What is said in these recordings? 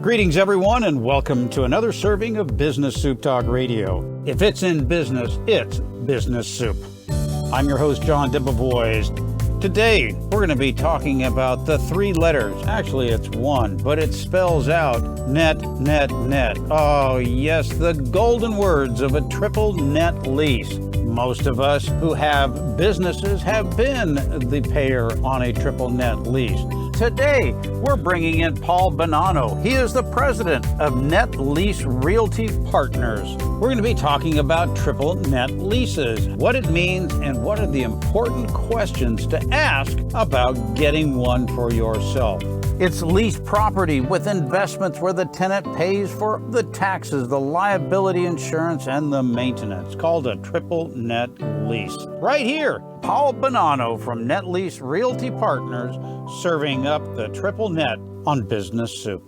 Greetings, everyone, and welcome to another serving of Business Soup Talk Radio. If it's in business, it's Business Soup. I'm your host, John Debevoise. Today, we're going to be talking about the three letters. Actually, it's one, but it spells out net, net, net. Oh, yes, the golden words of a triple net lease. Most of us who have businesses have been the payer on a triple net lease. Today, we're bringing in Paul Bonanno. He is the president of Net Lease Realty Partners. We're going to be talking about triple net leases, what it means, and what are the important questions to ask about getting one for yourself. It's leased property with investments where the tenant pays for the taxes, the liability insurance, and the maintenance, called a triple net lease. Right here, Paul Bonanno from Net Lease Realty Partners, serving up the triple net on Business Soup.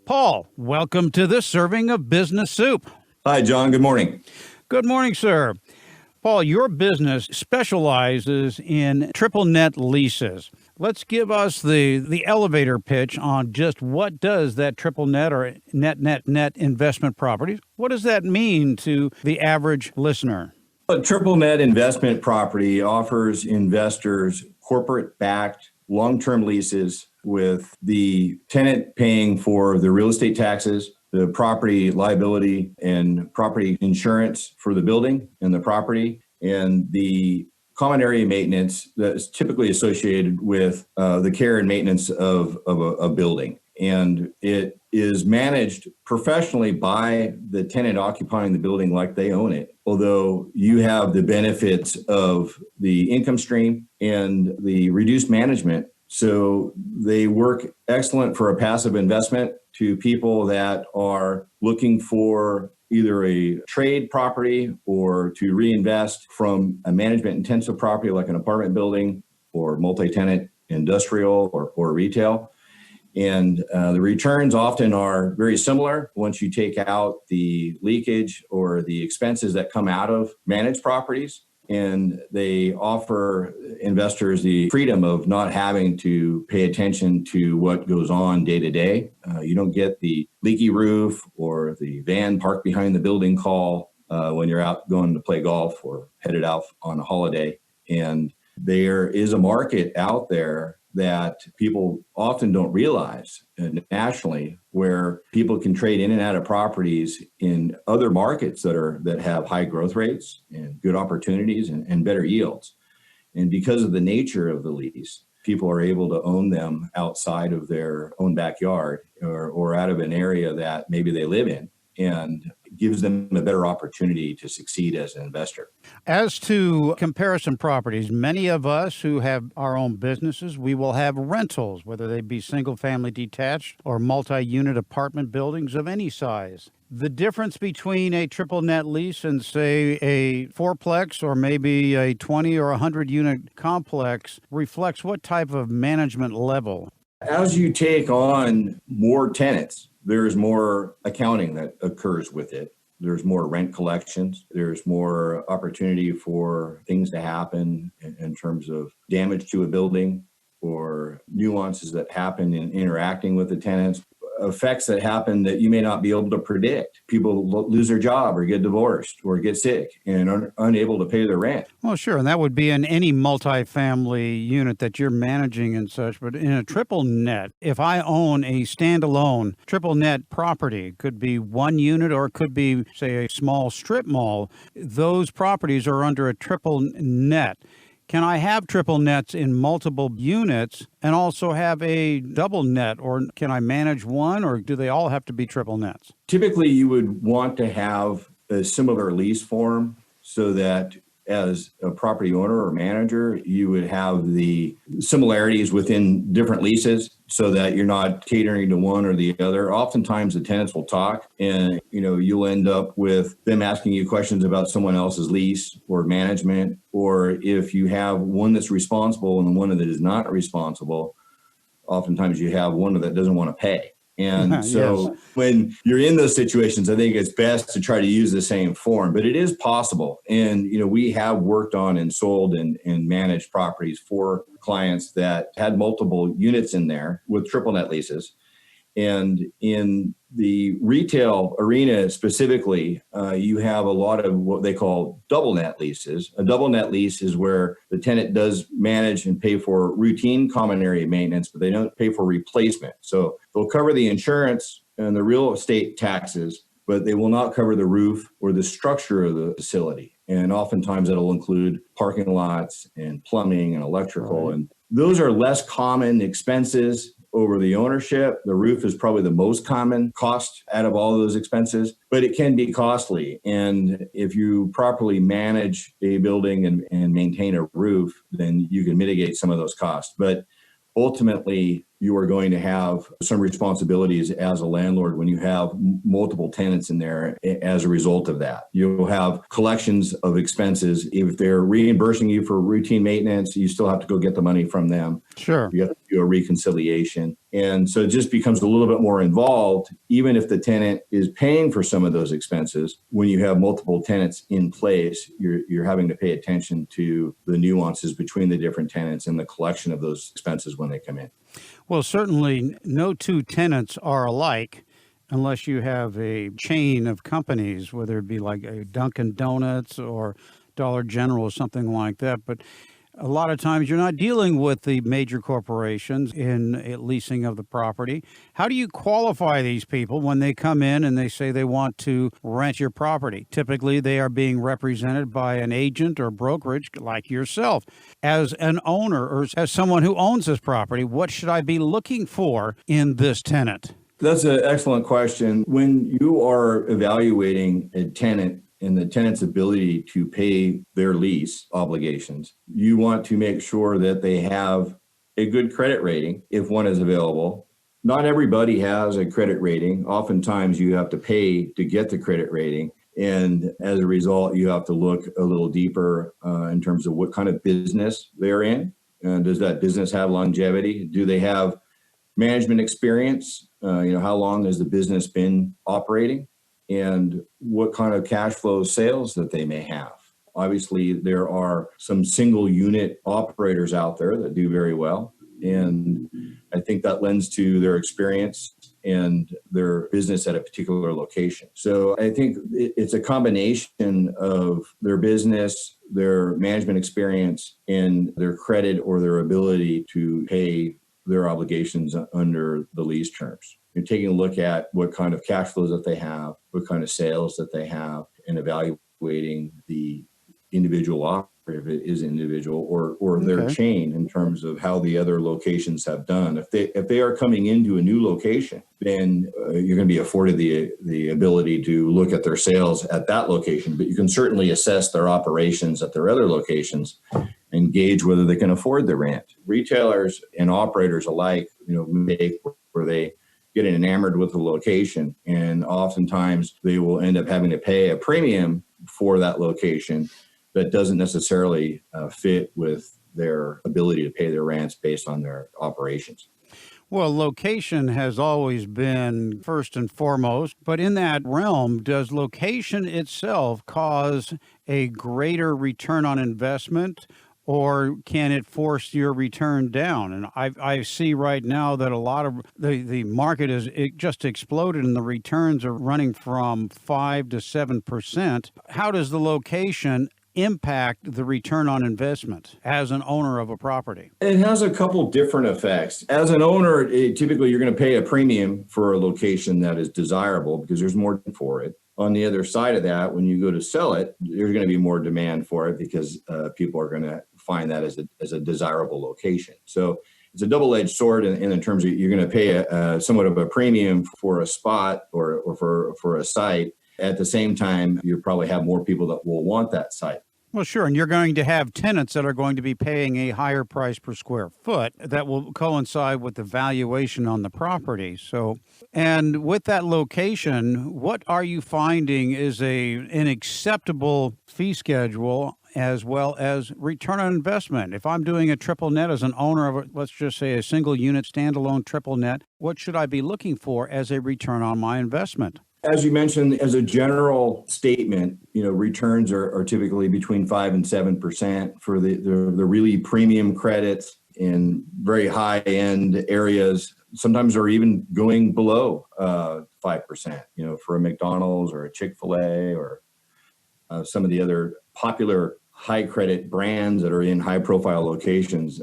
Paul, welcome to this serving of Business Soup. Hi, John. Good morning. Good morning, sir. Paul, your business specializes in triple net leases. Let's give us the elevator pitch on just what does that triple net or net investment properties, what does that mean to the average listener? A triple net investment property offers investors corporate-backed long-term leases with the tenant paying for the real estate taxes, the property liability and property insurance for the building and the property, and the common area maintenance that is typically associated with the care and maintenance of a building. And it is managed professionally by the tenant occupying the building like they own it, although you have the benefits of the income stream and the reduced management. So they work excellent for a passive investment to people that are looking for either a trade property or to reinvest from a management intensive property like an apartment building or multi-tenant industrial or retail. And the returns often are very similar once you take out the leakage or the expenses that come out of managed properties. And they offer investors the freedom of not having to pay attention to what goes on day to day. You don't get the leaky roof or the van parked behind the building call when you're out going to play golf or headed out on a holiday. And there is a market out there that people often don't realize nationally, where people can trade in and out of properties in other markets that have high growth rates and good opportunities and better yields. And because of the nature of the lease, people are able to own them outside of their own backyard or out of an area that maybe they live in, and gives them a better opportunity to succeed as an investor. As to comparison properties, many of us who have our own businesses, we will have rentals, whether they be single-family detached or multi-unit apartment buildings of any size. The difference between a triple net lease and, say, a fourplex or maybe a 20 or 100-unit complex reflects what type of management level? As you take on more tenants, there's more accounting that occurs with it. There's more rent collections. There's more opportunity for things to happen in terms of damage to a building or nuances that happen in interacting with the tenants. Effects that happen that you may not be able to predict. People lose their job or get divorced or get sick and are unable to pay their rent. Well, sure, and that would be in any multifamily unit that you're managing and such. But in a triple net, if I own a standalone triple net property, could be one unit or it could be, say, a small strip mall, those properties are under a triple net. Can I have triple nets in multiple units and also have a double net, or can I manage one, or do they all have to be triple nets? Typically, you would want to have a similar lease form so that as a property owner or manager, you would have the similarities within different leases so that you're not catering to one or the other. Oftentimes the tenants will talk and you'll end up with them asking you questions about someone else's lease or management, or if you have one that's responsible and one that is not responsible, oftentimes you have one that doesn't want to pay. And so when you're in those situations, I think it's best to try to use the same form, but it is possible. And, we have worked on and sold and managed properties for clients that had multiple units in there with triple net leases. And in the retail arena specifically, you have a lot of what they call double net leases. A double net lease is where the tenant does manage and pay for routine common area maintenance, but they don't pay for replacement. So they'll cover the insurance and the real estate taxes, but they will not cover the roof or the structure of the facility. And oftentimes that'll include parking lots and plumbing and electrical. Right. And those are less common expenses over the ownership. The roof is probably the most common cost out of all of those expenses, but it can be costly. And if you properly manage a building and maintain a roof, then you can mitigate some of those costs. But ultimately, you are going to have some responsibilities as a landlord when you have multiple tenants in there as a result of that. You'll have collections of expenses. If they're reimbursing you for routine maintenance, you still have to go get the money from them. Sure. You have to do a reconciliation. And so it just becomes a little bit more involved, even if the tenant is paying for some of those expenses. When you have multiple tenants in place, you're having to pay attention to the nuances between the different tenants and the collection of those expenses when they come in. Well, certainly no two tenants are alike unless you have a chain of companies, whether it be like a Dunkin' Donuts or Dollar General or something like that. But a lot of times you're not dealing with the major corporations in leasing of the property. How do you qualify these people when they come in and they say they want to rent your property? Typically, they are being represented by an agent or brokerage like yourself. As an owner or as someone who owns this property, what should I be looking for in this tenant? That's an excellent question. When you are evaluating a tenant and the tenant's ability to pay their lease obligations, you want to make sure that they have a good credit rating if one is available. Not everybody has a credit rating. Oftentimes you have to pay to get the credit rating. And as a result, you have to look a little deeper in terms of what kind of business they're in. And does that business have longevity? Do they have management experience? How long has the business been operating? And what kind of cash flow sales that they may have. Obviously, there are some single unit operators out there that do very well. And I think that lends to their experience and their business at a particular location. So I think it's a combination of their business, their management experience, and their credit or their ability to pay their obligations under the lease terms. You're taking a look at what kind of cash flows that they have, what kind of sales that they have, and evaluating the individual operator, if it is individual, or their chain in terms of how the other locations have done. If they are coming into a new location, then you're going to be afforded the ability to look at their sales at that location, but you can certainly assess their operations at their other locations and gauge whether they can afford the rent. Retailers and operators alike, where they get enamored with the location, and oftentimes they will end up having to pay a premium for that location that doesn't necessarily fit with their ability to pay their rents based on their operations. Well, location has always been first and foremost, but in that realm, does location itself cause a greater return on investment, or can it force your return down? And I see right now that a lot of the market it just exploded and the returns are running from 5 to 7%. How does the location impact the return on investment as an owner of a property? It has a couple different effects. As an owner, typically you're going to pay a premium for a location that is desirable because there's more for it. On the other side of that, when you go to sell it, there's going to be more demand for it because people are going to find that as a desirable location. So it's a double-edged sword in terms of you're going to pay somewhat of a premium for a spot or for a site. At the same time, you probably have more people that will want that site. Well, sure. And you're going to have tenants that are going to be paying a higher price per square foot that will coincide with the valuation on the property. So, and with that location, what are you finding is an acceptable fee schedule as well as return on investment? If I'm doing a triple net as an owner of, let's just say, a single unit standalone triple net, what should I be looking for as a return on my investment? As you mentioned, as a general statement, returns are typically between 5 and 7% for the really premium credits. in very high-end areas. Sometimes are even going below 5%, for a McDonald's or a Chick-fil-A or some of the other popular high credit brands that are in high profile locations.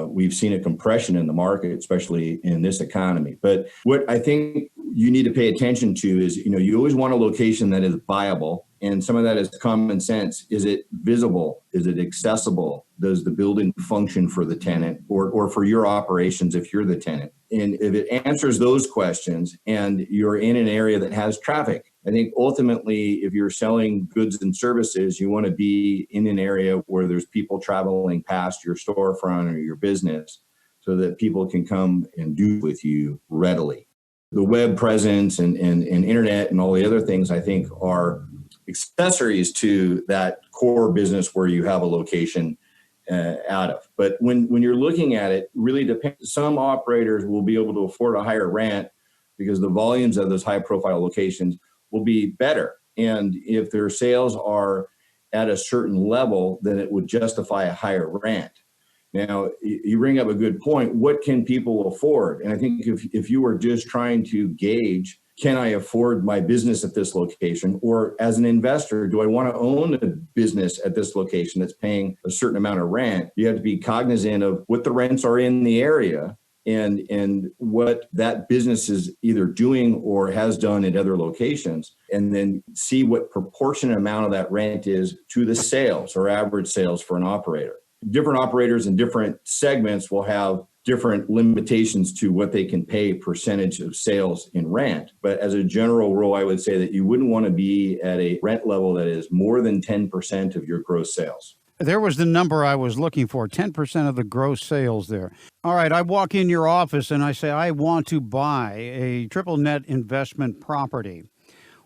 We've seen a compression in the market, especially in this economy. But what I think you need to pay attention to is, you always want a location that is viable. And some of that is common sense. Is it visible? Is it accessible? Does the building function for the tenant or for your operations if you're the tenant? And if it answers those questions and you're in an area that has traffic, I think ultimately, if you're selling goods and services, you want to be in an area where there's people traveling past your storefront or your business so that people can come and do with you readily. The web presence and internet and all the other things, I think, are accessories to that core business where you have a location out of. But when you're looking at it, really depends. Some operators will be able to afford a higher rent because the volumes of those high profile locations will be better. And if their sales are at a certain level, then it would justify a higher rent. Now, you bring up a good point. What can people afford? And I think if you were just trying to gauge, can I afford my business at this location? Or as an investor, do I want to own a business at this location that's paying a certain amount of rent? You have to be cognizant of what the rents are in the area and what that business is either doing or has done at other locations, and then see what proportionate amount of that rent is to the sales or average sales for an operator. Different operators in different segments will have different limitations to what they can pay percentage of sales in rent. But as a general rule, I would say that you wouldn't want to be at a rent level that is more than 10% of your gross sales. There was the number I was looking for, 10% of the gross sales there. All right, I walk in your office and I say, I want to buy a triple net investment property.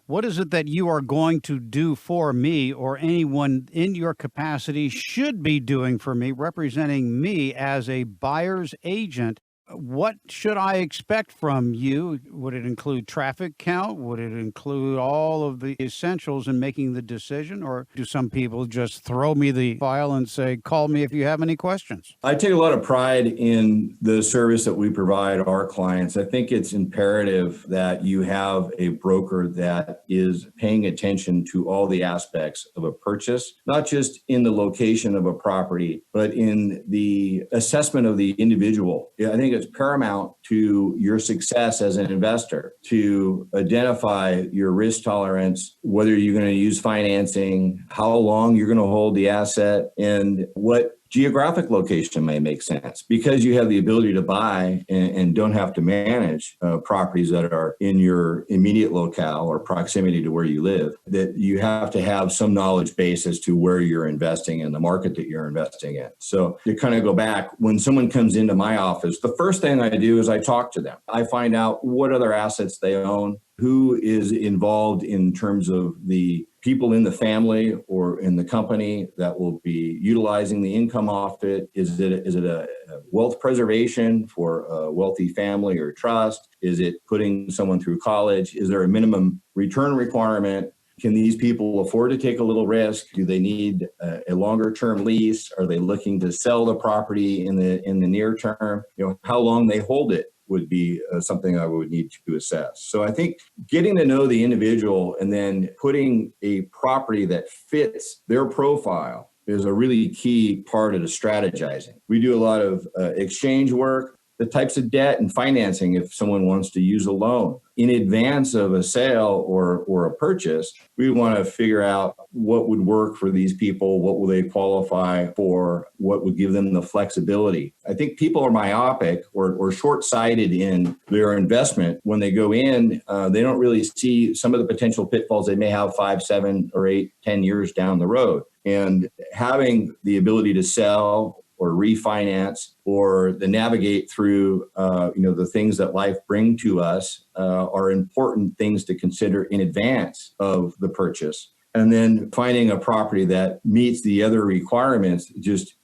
What is it that you are going to do for me or anyone in your capacity should be doing for me, representing me as a buyer's agent? What should I expect from you? Would it include traffic count? Would it include all of the essentials in making the decision? Or do some people just throw me the file and say, call me if you have any questions? I take a lot of pride in the service that we provide our clients. I think it's imperative that you have a broker that is paying attention to all the aspects of a purchase, not just in the location of a property, but in the assessment of the individual. I think it's paramount to your success as an investor to identify your risk tolerance, whether you're going to use financing, how long you're going to hold the asset, and what geographic location may make sense, because you have the ability to buy and don't have to manage properties that are in your immediate locale or proximity to where you live, that you have to have some knowledge base as to where you're investing in the market that you're investing in. So to kind of go back, when someone comes into my office, the first thing I do is I talk to them. I find out what other assets they own, who is involved in terms of the people in the family or in the company that will be utilizing the income off it. Is it a wealth preservation for a wealthy family or trust? Is it putting someone through college? Is there a minimum return requirement? Can these people afford to take a little risk? Do they need a longer term lease? Are they looking to sell the property in the near term? How long they hold it would be something I would need to assess. So I think getting to know the individual and then putting a property that fits their profile is a really key part of the strategizing. We do a lot of exchange work, the types of debt and financing if someone wants to use a loan. In advance of a sale or a purchase, we want to figure out what would work for these people, what will they qualify for, what would give them the flexibility. I think people are myopic or short-sighted in their investment. When they go in, they don't really see some of the potential pitfalls they may have 5, 7, or 8, 10 years down the road. And having the ability to sell or refinance or to navigate through, the things that life bring to us are important things to consider in advance of the purchase. And then finding a property that meets the other requirements just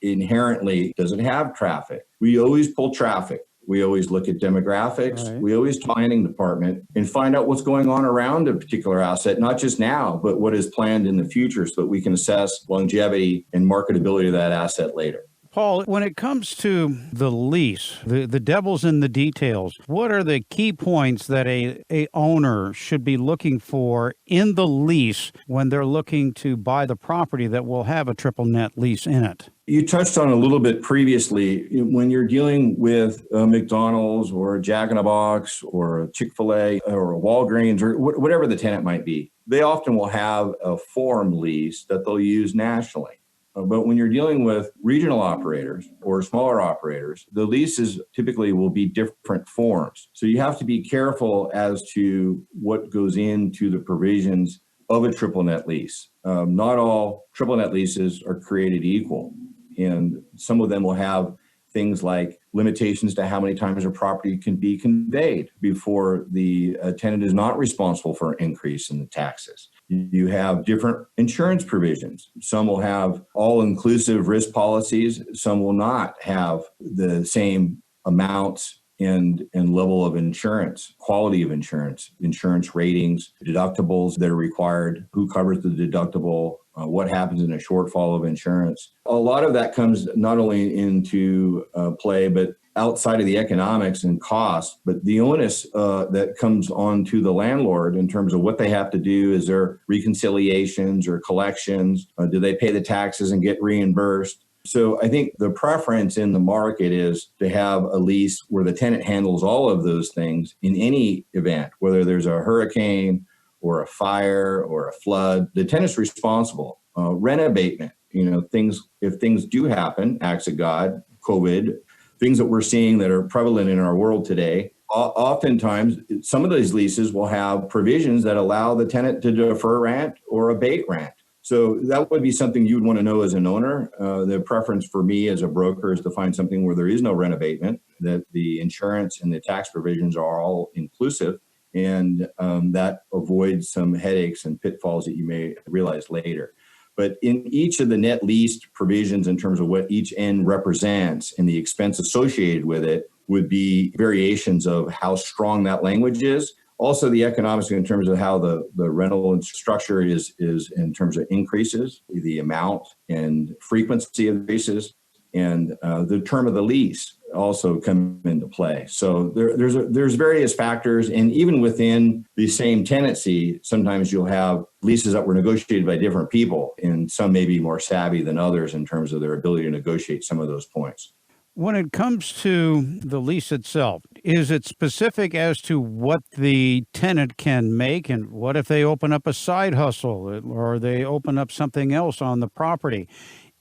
inherently doesn't have traffic. We always pull traffic. We always look at demographics. Right. We always talk to the planning department and find out what's going on around a particular asset, not just now, but what is planned in the future so that we can assess longevity and marketability of that asset later. Paul, when it comes to the lease, the devil's in the details. What are the key points that a owner should be looking for in the lease when they're looking to buy the property that will have a triple net lease in it? You touched on a little bit previously. When you're dealing with a McDonald's or a Jack in the Box or a Chick-fil-A or a Walgreens or whatever the tenant might be, they often will have a form lease that they'll use nationally. But when you're dealing with regional operators or smaller operators, the leases typically will be different forms. So you have to be careful as to what goes into the provisions of a triple net lease. Not all triple net leases are created equal. And some of them will have things like limitations to how many times a property can be conveyed before the tenant is not responsible for an increase in the taxes. You have different insurance provisions. Some will have all-inclusive risk policies. Some will not have the same amounts and level of insurance, quality of insurance ratings, deductibles that are required, who covers the deductible, what happens in a shortfall of insurance. A lot of that comes not only into play, but outside of the economics and cost, but the onus that comes on to the landlord in terms of what they have to do. Is there reconciliations or collections? Do they pay the taxes and get reimbursed? So I think the preference in the market is to have a lease where the tenant handles all of those things in any event, whether there's a hurricane or a fire or a flood. The tenant's responsible. Rent abatement, if things do happen, acts of God, COVID, things that we're seeing that are prevalent in our world today. Oftentimes, some of these leases will have provisions that allow the tenant to defer rent or abate rent. So that would be something you'd want to know as an owner. The preference for me as a broker is to find something where there is no rent abatement, that the insurance and the tax provisions are all inclusive, and that avoids some headaches and pitfalls that you may realize later. But in each of the net leased provisions, in terms of what each end represents and the expense associated with it, would be variations of how strong that language is. Also, the economics in terms of how the rental structure is in terms of increases, the amount and frequency of increases, and the term of the lease also come into play. So there's various factors, and even within the same tenancy, sometimes you'll have leases that were negotiated by different people, and some may be more savvy than others in terms of their ability to negotiate some of those points. When it comes to the lease itself, is it specific as to what the tenant can make? And what if they open up a side hustle or they open up something else on the property?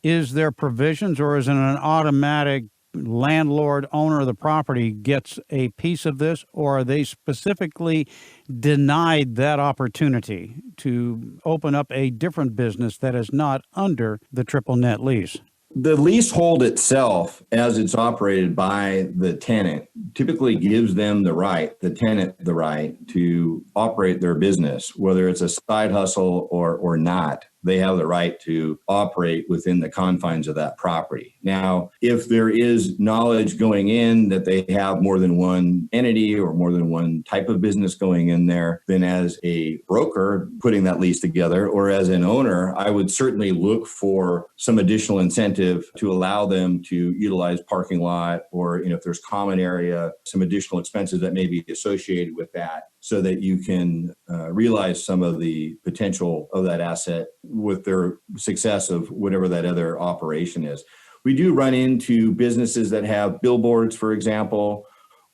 Is there provisions, or is it an automatic landlord, owner of the property gets a piece of this, or are they specifically denied that opportunity to open up a different business that is not under the triple net lease? The leasehold itself, as it's operated by the tenant, typically gives them the tenant the right to operate their business, whether it's a side hustle or not. They have the right to operate within the confines of that property. Now, if there is knowledge going in that they have more than one entity or more than one type of business going in there, then as a broker putting that lease together, or as an owner, I would certainly look for some additional incentive to allow them to utilize parking lot, or if there's common area, some additional expenses that may be associated with that, so that you can realize some of the potential of that asset with their success of whatever that other operation is. We do run into businesses that have billboards, for example,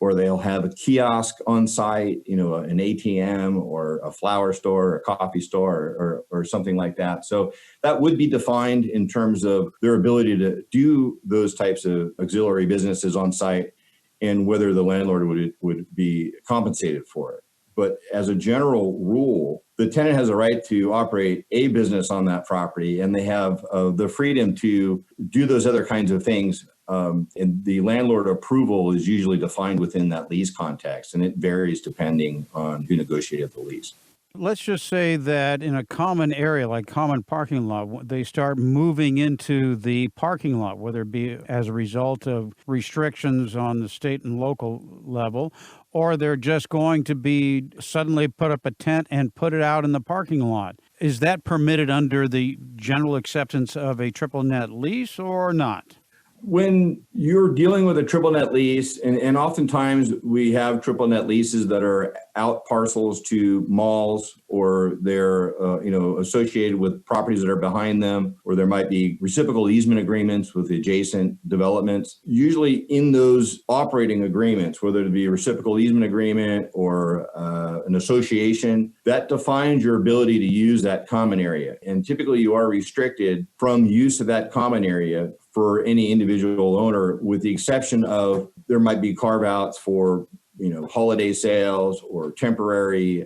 or they'll have a kiosk on site, an ATM or a flower store or a coffee store or something like that. So that would be defined in terms of their ability to do those types of auxiliary businesses on site, and whether the landlord would be compensated for it. But as a general rule, the tenant has a right to operate a business on that property, and they have the freedom to do those other kinds of things. And the landlord approval is usually defined within that lease context, and it varies depending on who negotiated the lease. Let's just say that in a common area, like common parking lot, they start moving into the parking lot, whether it be as a result of restrictions on the state and local level, or they're just going to be suddenly put up a tent and put it out in the parking lot. Is that permitted under the general acceptance of a triple net lease or not? When you're dealing with a triple net lease, and oftentimes we have triple net leases that are out parcels to malls, or they're associated with properties that are behind them, or there might be reciprocal easement agreements with adjacent developments. Usually in those operating agreements, whether it be a reciprocal easement agreement or an association, that defines your ability to use that common area. And typically you are restricted from use of that common area for any individual owner, with the exception of there might be carve outs for holiday sales or temporary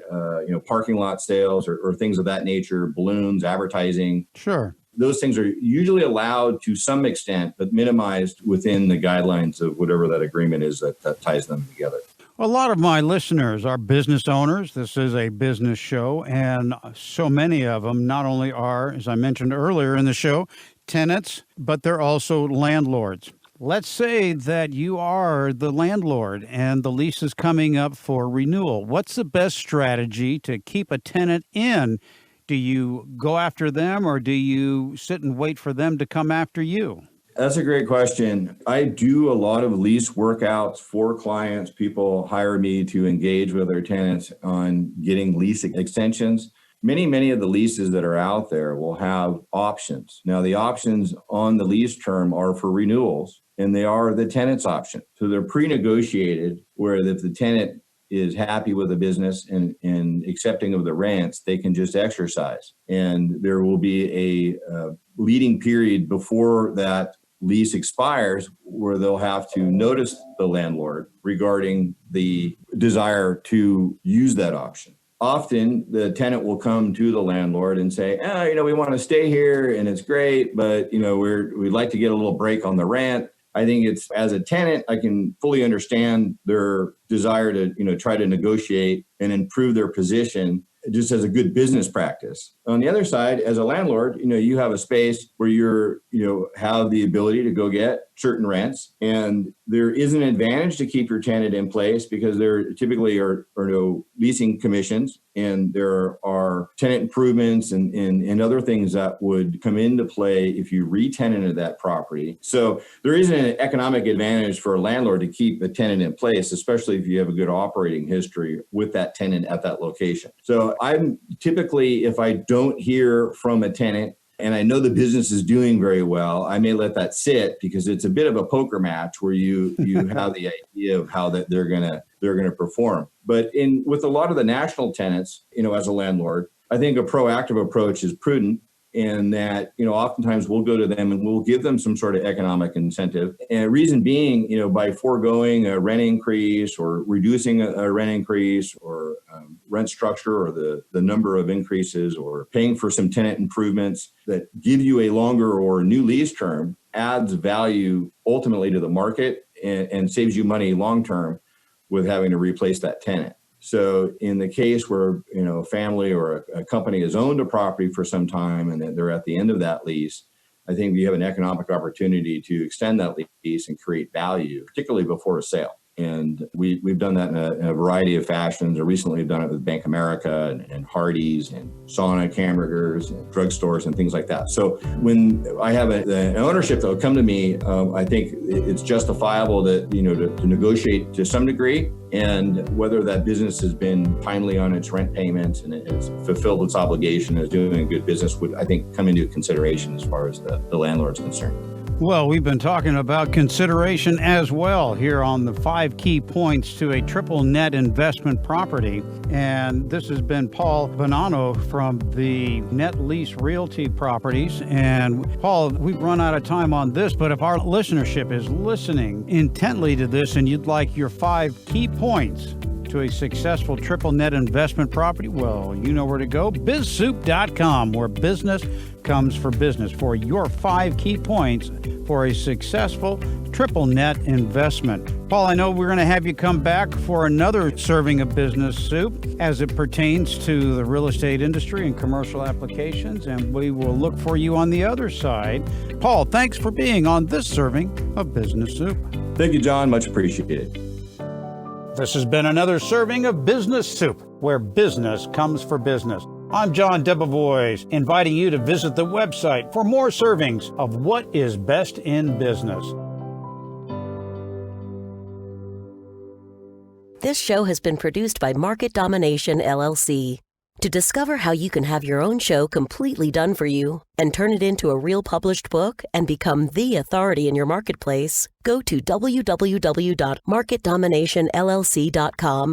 parking lot sales or things of that nature, balloons, advertising. Sure. Those things are usually allowed to some extent, but minimized within the guidelines of whatever that agreement is that ties them together. A lot of my listeners are business owners. This is a business show, and so many of them not only are, as I mentioned earlier in the show, tenants, but they're also landlords. Let's say that you are the landlord and the lease is coming up for renewal. What's the best strategy to keep a tenant in? Do you go after them, or do you sit and wait for them to come after you? That's a great question. I do a lot of lease workouts for clients. People hire me to engage with their tenants on getting lease extensions. Many of the leases that are out there will have options. Now, the options on the lease term are for renewals, and they are the tenant's option. So they're pre-negotiated, where if the tenant is happy with the business and accepting of the rents, they can just exercise. And there will be a leading period before that lease expires where they'll have to notice the landlord regarding the desire to use that option. Often the tenant will come to the landlord and say, we want to stay here and it's great, but we'd like to get a little break on the rent. I think it's, as a tenant, I can fully understand their desire to try to negotiate and improve their position, just as a good business practice. On the other side, as a landlord, you have a space where you have the ability to go get certain rents, and there is an advantage to keep your tenant in place because there typically are no leasing commissions, and there are tenant improvements and other things that would come into play if you re-tenanted that property. So there is an economic advantage for a landlord to keep a tenant in place, especially if you have a good operating history with that tenant at that location. So I'm typically, if I don't hear from a tenant and I know the business is doing very well, I may let that sit because it's a bit of a poker match where you have the idea of how that they're gonna perform. But with a lot of the national tenants, as a landlord, I think a proactive approach is prudent, in that, oftentimes we'll go to them and we'll give them some sort of economic incentive. And reason being, by foregoing a rent increase or reducing a rent increase or rent structure or the number of increases or paying for some tenant improvements that give you a longer or new lease term adds value ultimately to the market and saves you money long-term with having to replace that tenant. So in the case where, a family or a company has owned a property for some time and they're at the end of that lease, I think we have an economic opportunity to extend that lease and create value, particularly before a sale. And we've done that in a variety of fashions. Recently, we've done it with Bank of America and Hardee's and Sonic hamburgers and drugstores and things like that. So when I have an ownership that will come to me, I think it's justifiable to negotiate to some degree. And whether that business has been timely on its rent payments and it's fulfilled its obligation as doing a good business would, I think, come into consideration as far as the landlord's concerned. Well, we've been talking about consideration as well here on the 5 key points to a triple net investment property. And this has been Paul Bonanno from the Net Lease Realty Properties. And Paul, we've run out of time on this, but if our listenership is listening intently to this and you'd like your 5 key points to a successful triple net investment property, well, you know where to go. BizSoup.com, where business comes for business, for your 5 key points for a successful triple net investment. Paul, I know we're going to have you come back for another serving of business soup as it pertains to the real estate industry and commercial applications, and we will look for you on the other side. Paul, thanks for being on this serving of business soup. Thank you, John. Much appreciated. This has been another serving of Business Soup, where business comes for business. I'm John Debevoise, inviting you to visit the website for more servings of what is best in business. This show has been produced by Market Domination, LLC. To discover how you can have your own show completely done for you and turn it into a real published book and become the authority in your marketplace, go to www.marketdominationllc.com